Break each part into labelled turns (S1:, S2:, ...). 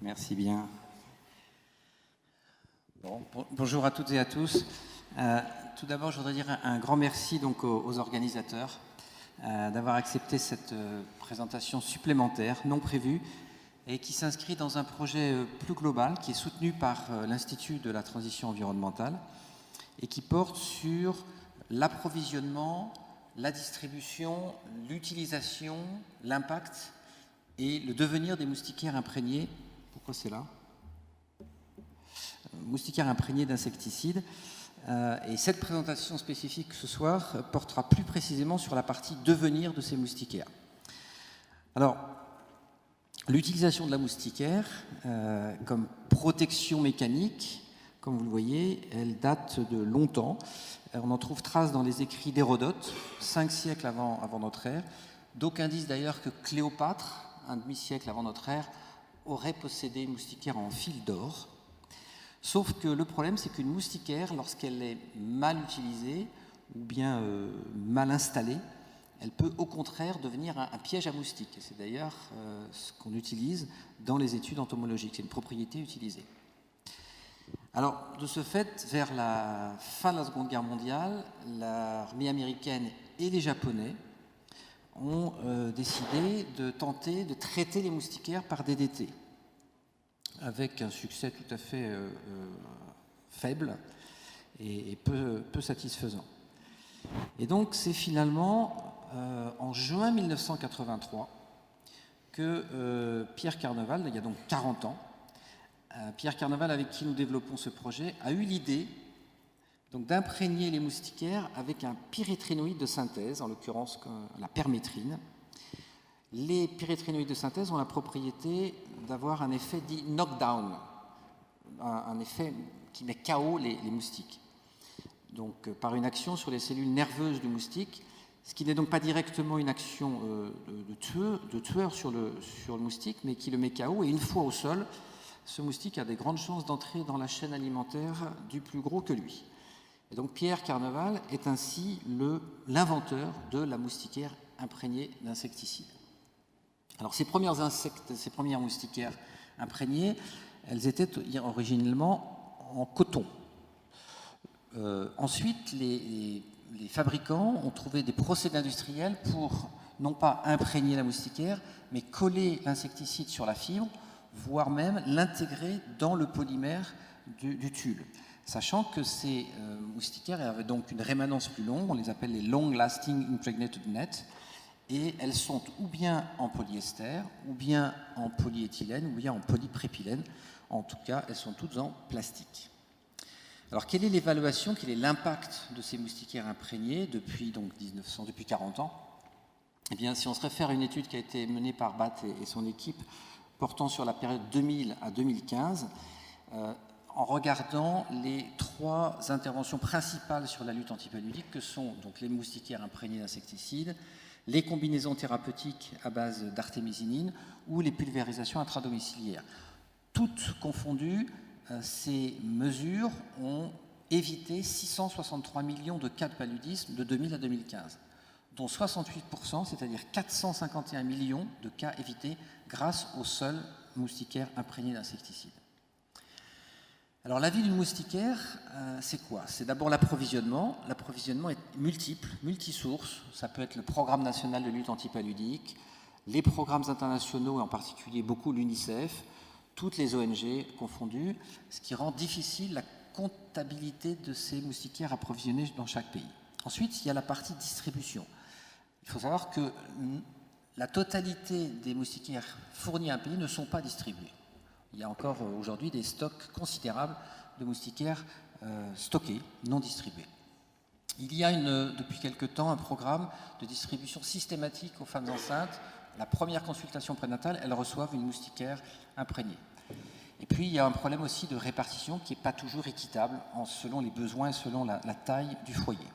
S1: Merci bien. Bonjour à toutes et à tous. Tout d'abord, je voudrais dire un grand merci donc aux organisateurs d'avoir accepté cette présentation supplémentaire, non prévue, et qui s'inscrit dans un projet plus global qui est soutenu par l'Institut de la transition environnementale et qui porte sur l'approvisionnement, la distribution, l'utilisation, l'impact et le devenir des moustiquaires imprégnés. Pourquoi c'est là ? Moustiquaires imprégnés d'insecticides. Et cette présentation spécifique ce soir portera plus précisément sur la partie devenir de ces moustiquaires. Alors, l'utilisation de la moustiquaire comme protection mécanique, comme vous le voyez, elle date de longtemps. On en trouve trace dans les écrits d'Hérodote, 5 siècles avant notre ère. D'aucuns disent d'ailleurs que Cléopâtre, un demi-siècle avant notre ère, aurait possédé une moustiquaire en fil d'or. Sauf que le problème, c'est qu'une moustiquaire, lorsqu'elle est mal utilisée ou bien mal installée, elle peut au contraire devenir un piège à moustiques. C'est d'ailleurs ce qu'on utilise dans les études entomologiques. C'est une propriété utilisée. Alors, de ce fait, vers la fin de la Seconde Guerre mondiale, l'armée américaine et les Japonais ont décidé de tenter de traiter les moustiquaires par DDT, avec un succès tout à fait faible et peu satisfaisant. Et donc, c'est finalement en juin 1983 que Pierre Carneval, il y a donc 40 ans, Pierre Carneval, avec qui nous développons ce projet, a eu l'idée d'imprégner les moustiquaires avec un pyréthrinoïde de synthèse, en l'occurrence la permétrine. Les pyréthrinoïdes de synthèse ont la propriété d'avoir un effet dit knockdown, un effet qui met KO les moustiques. Donc, par une action sur les cellules nerveuses du moustique, ce qui n'est donc pas directement une action de tueur sur le moustique, mais qui le met KO, et une fois au sol, ce moustique a des grandes chances d'entrer dans la chaîne alimentaire du plus gros que lui. Et donc Pierre Carneval est ainsi l'inventeur de la moustiquaire imprégnée d'insecticides. Alors ces premières moustiquaires imprégnées, elles étaient originellement en coton. Ensuite, les fabricants ont trouvé des procédés industriels pour non pas imprégner la moustiquaire, mais coller l'insecticide sur la fibre, voire même l'intégrer dans le polymère du tulle. Sachant que ces moustiquaires avaient donc une rémanence plus longue, on les appelle les Long Lasting Impregnated Net, et elles sont ou bien en polyester, ou bien en polyéthylène, ou bien en polyprépylène. En tout cas, elles sont toutes en plastique. Alors, quelle est l'évaluation, quel est l'impact de ces moustiquaires imprégnées depuis 40 ans ? Eh bien, si on se réfère à une étude qui a été menée par Batt et son équipe, portant sur la période 2000 à 2015, en regardant les 3 interventions principales sur la lutte antipaludique, que sont donc les moustiquaires imprégnées d'insecticides, les combinaisons thérapeutiques à base d'artémisinine ou les pulvérisations intradomiciliaires. Toutes confondues, ces mesures ont évité 663 millions de cas de paludisme de 2000 à 2015, dont 68%, c'est-à-dire 451 millions de cas évités grâce aux seuls moustiquaires imprégnés d'insecticides. Alors la vie d'une moustiquaire, c'est quoi ? C'est d'abord l'approvisionnement. L'approvisionnement est multiple, multisource. Ça peut être le Programme national de lutte antipaludique, les programmes internationaux, et en particulier beaucoup l'UNICEF, toutes les ONG confondues, ce qui rend difficile la comptabilité de ces moustiquaires approvisionnés dans chaque pays. Ensuite, il y a la partie distribution. Il faut savoir que la totalité des moustiquaires fournis à un pays ne sont pas distribués. Il y a encore aujourd'hui des stocks considérables de moustiquaires stockés, non distribués. Il y a depuis quelque temps un programme de distribution systématique aux femmes enceintes. La première consultation prénatale, elles reçoivent une moustiquaire imprégnée. Et puis il y a un problème aussi de répartition qui n'est pas toujours équitable selon les besoins et selon la taille du foyer.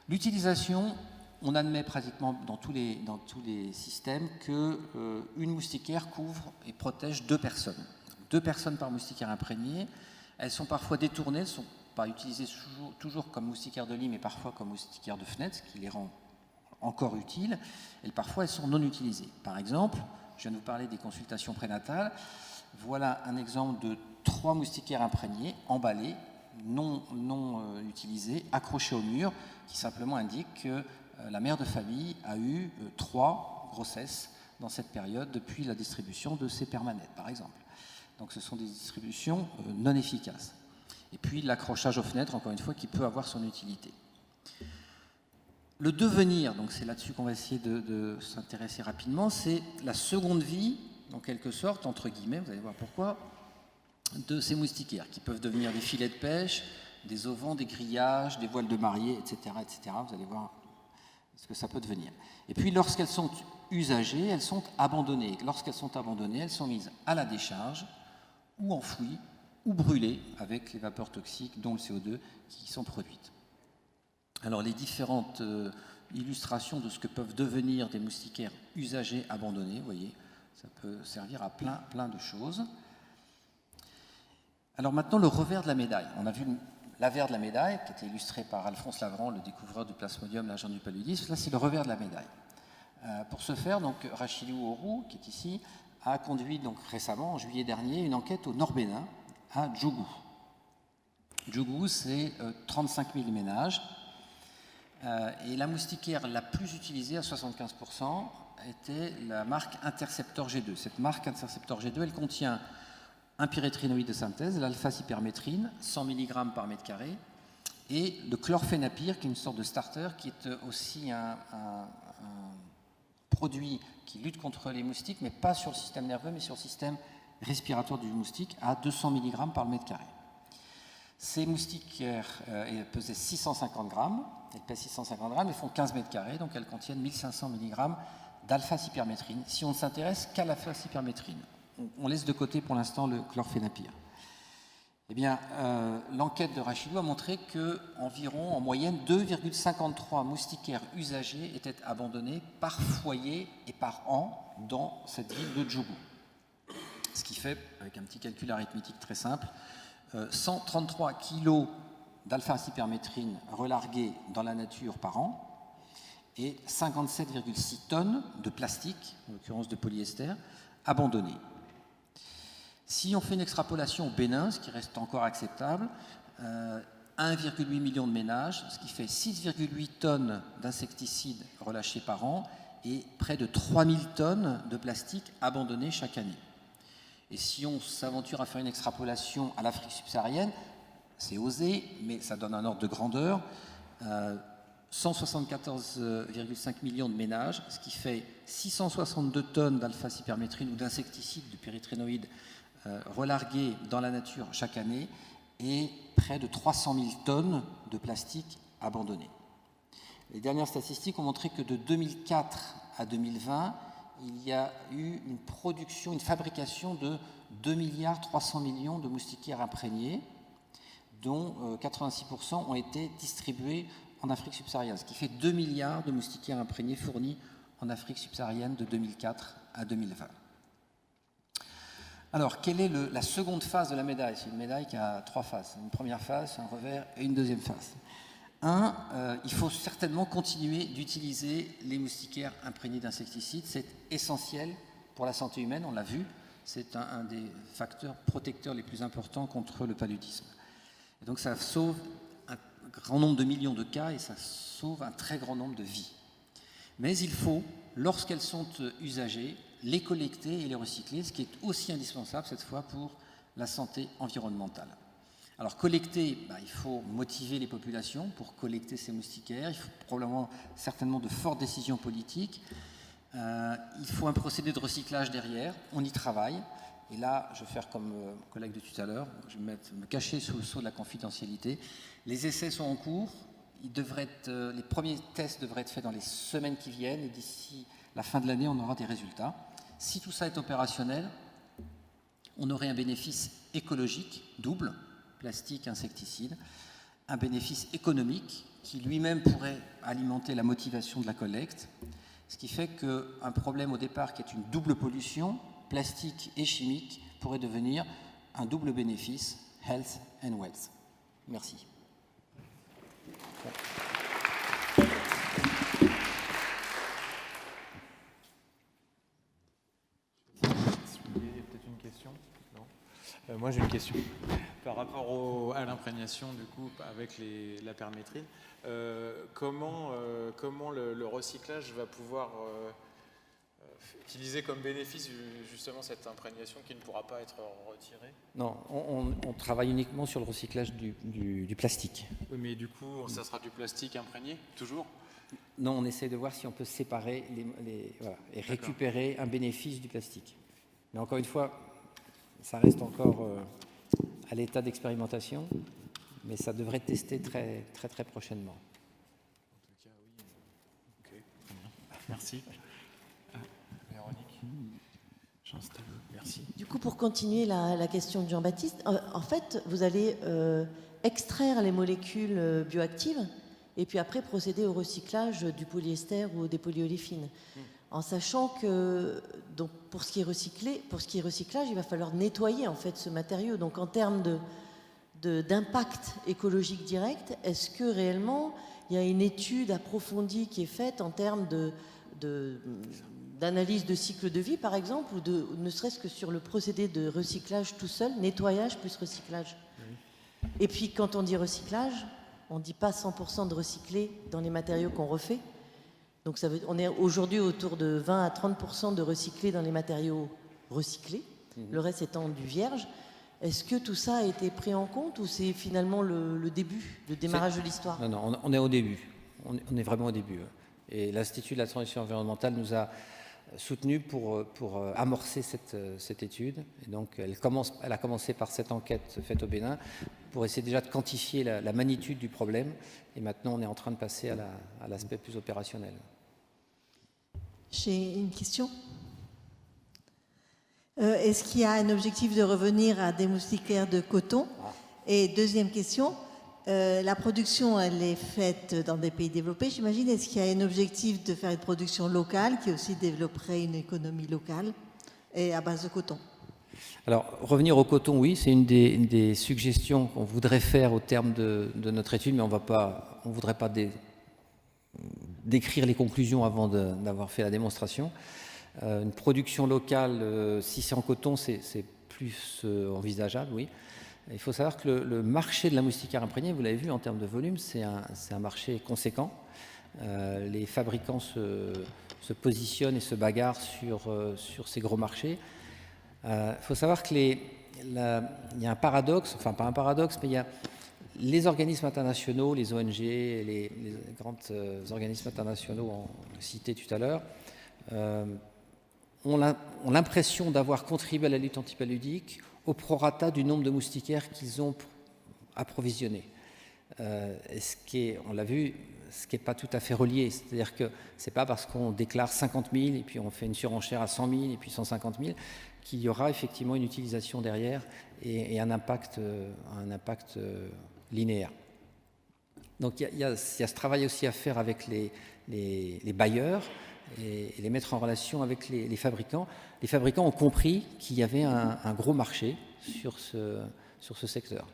S1: L'utilisation, on admet pratiquement dans tous les systèmes qu'une moustiquaire couvre et protège 2 personnes. 2 personnes par moustiquaire imprégné. Elles sont parfois détournées, elles ne sont pas utilisées toujours comme moustiquaire de lit, mais parfois comme moustiquaire de fenêtre, ce qui les rend encore utiles. Et parfois, elles sont non utilisées. Par exemple, Je viens de vous parler des consultations prénatales. Voilà un exemple de 3 moustiquaires imprégnés, emballés, non utilisés, accrochés au mur, qui simplement indiquent que la mère de famille a eu 3 grossesses dans cette période depuis la distribution de ces permanettes, par exemple. Donc ce sont des distributions non efficaces. Et puis l'accrochage aux fenêtres, encore une fois, qui peut avoir son utilité. Le devenir, donc c'est là-dessus qu'on va essayer de s'intéresser rapidement, c'est la seconde vie, en quelque sorte, entre guillemets, vous allez voir pourquoi, de ces moustiquaires, qui peuvent devenir des filets de pêche, des auvents, des grillages, des voiles de mariée, etc., etc. Vous allez voir ce que ça peut devenir. Et puis lorsqu'elles sont usagées, elles sont abandonnées. Lorsqu'elles sont abandonnées, elles sont mises à la décharge, ou enfouies, ou brûlées avec les vapeurs toxiques, dont le CO2, qui sont produites. Alors les différentes illustrations de ce que peuvent devenir des moustiquaires usagés, abandonnés, vous voyez, ça peut servir à plein de choses. Alors maintenant, le revers de la médaille. On a vu l'avers de la médaille, qui était illustré par Alphonse Lavrant, le découvreur du plasmodium, l'agent du paludisme. Là, c'est le revers de la médaille. Pour ce faire, donc, Rachidou Orou, qui est ici, a conduit donc, récemment, en juillet dernier, une enquête au Nord-Bénin, à Djougou. Djougou, c'est 35 000 ménages. Et la moustiquaire la plus utilisée, à 75%, était la marque Interceptor G2. Cette marque Interceptor G2, elle contient un pyréthrinoïde de synthèse, l'alpha-cypermétrine, 100 mg par mètre carré, et le chlorphénapyr, qui est une sorte de starter, qui est aussi un produit qui lutte contre les moustiques, mais pas sur le système nerveux, mais sur le système respiratoire du moustique, à 200 mg par mètre carré. Ces moustiquaires pesaient 650 grammes, elles pèsent 650 grammes, elles font 15 mètres carrés, donc elles contiennent 1500 mg d'alpha-cypermétrine, si on ne s'intéresse qu'à l'alpha-cypermétrine. On laisse de côté pour l'instant le chlorphénapyr. Eh bien, l'enquête de Rachidou a montré qu'environ, en moyenne, 2,53 moustiquaires usagés étaient abandonnés par foyer et par an dans cette ville de Djougou. Ce qui fait, avec un petit calcul arithmétique très simple, 133 kg d'alpha-cypermétrine relargués dans la nature par an et 57,6 tonnes de plastique, en l'occurrence de polyester, abandonnés. Si on fait une extrapolation au Bénin, ce qui reste encore acceptable, 1,8 million de ménages, ce qui fait 6,8 tonnes d'insecticides relâchés par an et près de 3000 tonnes de plastique abandonnés chaque année. Et si on s'aventure à faire une extrapolation à l'Afrique subsaharienne, c'est osé, mais ça donne un ordre de grandeur, 174,5 millions de ménages, ce qui fait 662 tonnes d'alpha-cypermétrine ou d'insecticides, de pyréthrinoïdes, relargués dans la nature chaque année, et près de 300 000 tonnes de plastique abandonné. Les dernières statistiques ont montré que de 2004 à 2020, il y a eu une production, une fabrication de 2,3 milliards de moustiquaires imprégnés, dont 86% ont été distribués en Afrique subsaharienne, ce qui fait 2 milliards de moustiquaires imprégnés fournis en Afrique subsaharienne de 2004 à 2020. Alors, quelle est la seconde phase de la médaille? C'est une médaille qui a 3 phases. Une première phase, un revers et une deuxième phase. Il faut certainement continuer d'utiliser les moustiquaires imprégnés d'insecticides. C'est essentiel pour la santé humaine, on l'a vu. C'est un des facteurs protecteurs les plus importants contre le paludisme. Et donc ça sauve un grand nombre de millions de cas et ça sauve un très grand nombre de vies. Mais il faut, lorsqu'elles sont usagées, les collecter et les recycler, ce qui est aussi indispensable cette fois pour la santé environnementale. Alors collecter, il faut motiver les populations pour collecter ces moustiquaires, il faut probablement certainement de fortes décisions politiques, il faut un procédé de recyclage derrière, on y travaille, et là je vais faire comme mon collègue de tout à l'heure, je vais me cacher sous le sceau de la confidentialité. Les essais sont en cours, les premiers tests devraient être faits dans les semaines qui viennent, et d'ici la fin de l'année on aura des résultats. Si tout ça est opérationnel, on aurait un bénéfice écologique double, plastique, insecticide, un bénéfice économique qui lui-même pourrait alimenter la motivation de la collecte, ce qui fait qu'un problème au départ qui est une double pollution, plastique et chimique, pourrait devenir un double bénéfice, health and wealth. Merci.
S2: question? Non. Moi j'ai une question. Par rapport à l'imprégnation du coup avec la permétrine, comment le recyclage va pouvoir utiliser comme bénéfice justement cette imprégnation qui ne pourra pas être retirée?
S1: Non, on travaille uniquement sur le recyclage du plastique.
S2: Oui, mais du coup, ça sera du plastique imprégné, toujours?
S1: Non, on essaie de voir si on peut séparer voilà, et récupérer un bénéfice du plastique. Mais encore une fois, ça reste encore à l'état d'expérimentation, mais ça devrait être testé très prochainement.
S2: En tout cas, oui. Ok. Merci. Véronique. Merci.
S3: Du coup, pour continuer la question de Jean-Baptiste, en fait, vous allez extraire les molécules bioactives et puis après procéder au recyclage du polyester ou des polyolépines. En sachant que donc, pour ce qui est recyclage, il va falloir nettoyer en fait ce matériau. Donc en termes d'impact écologique direct, est-ce que réellement il y a une étude approfondie qui est faite en termes d'analyse de cycle de vie, par exemple, ou ne serait-ce que sur le procédé de recyclage tout seul, nettoyage plus recyclage? Oui. Et puis, quand on dit recyclage, on ne dit pas 100% de recycler dans les matériaux qu'on refait. Donc, on est aujourd'hui autour de 20 à 30% de recycler dans les matériaux recyclés, le reste étant du vierge. Est-ce que tout ça a été pris en compte ou c'est finalement le début, le démarrage de l'histoire?
S1: Non, on est au début. On est vraiment au début. Et l'Institut de la transition environnementale nous a soutenus pour amorcer cette étude. Et donc, elle a commencé par cette enquête faite au Bénin pour essayer déjà de quantifier la magnitude du problème. Et maintenant, on est en train de passer à l'aspect plus opérationnel.
S4: J'ai une question. Est-ce qu'il y a un objectif de revenir à des moustiquaires de coton? Et deuxième question, la production, elle est faite dans des pays développés, j'imagine. Est-ce qu'il y a un objectif de faire une production locale qui aussi développerait une économie locale et à base de coton?
S1: Alors, revenir au coton, oui, c'est une des suggestions qu'on voudrait faire au terme de notre étude, mais on ne voudrait pas décrire les conclusions avant d'avoir fait la démonstration. Une production locale, si c'est en coton, c'est plus envisageable, oui. Il faut savoir que le marché de la moustiquaire imprégnée, vous l'avez vu en termes de volume, c'est un marché conséquent. Les fabricants se positionnent et se bagarrent sur ces gros marchés. Il faut savoir qu'il y a un paradoxe, enfin pas un paradoxe, mais il y a les organismes internationaux, les ONG, les grands organismes internationaux cités tout à l'heure, ont l'impression d'avoir contribué à la lutte antipaludique au prorata du nombre de moustiquaires qu'ils ont approvisionnés. On l'a vu, ce qui n'est pas tout à fait relié. C'est-à-dire que ce n'est pas parce qu'on déclare 50 000 et puis on fait une surenchère à 100 000 et puis 150 000 qu'il y aura effectivement une utilisation derrière et un impact linéaire. Donc il y a ce travail aussi à faire avec les bailleurs et les mettre en relation avec les fabricants. Les fabricants ont compris qu'il y avait un gros marché sur ce secteur.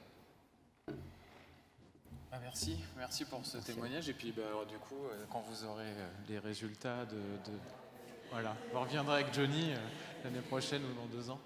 S2: Merci pour ce témoignage. Et puis alors, du coup, quand vous aurez les résultats voilà, vous reviendrez avec Johnny l'année prochaine ou dans 2 ans.